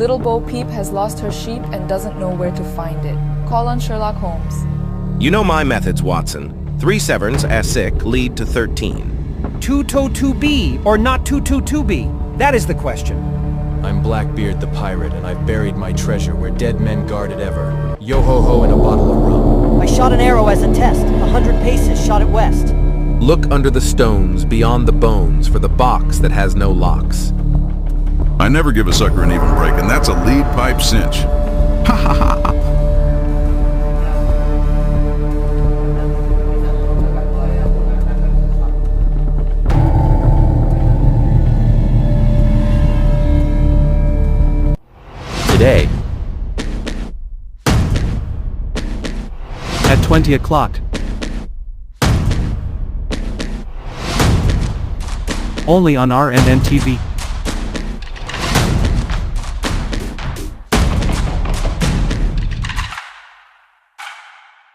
Little Bo Peep has lost her sheep and doesn't know where to find it. Call on Sherlock Holmes. You know my methods, Watson. 3 severns, as sick, lead to 13. 222B or not 222B? That is the question. I'm Blackbeard the pirate, and I've buried my treasure where dead men guarded ever. Yo-ho-ho and a bottle of rum. I shot an arrow as a test. 100 paces, shot it west. Look under the stones, beyond the bones, for the box that has no locks. I never give a sucker an even break, and that's a lead pipe cinch. Ha ha ha. Today, at 20 o'clock, only on RNN TV.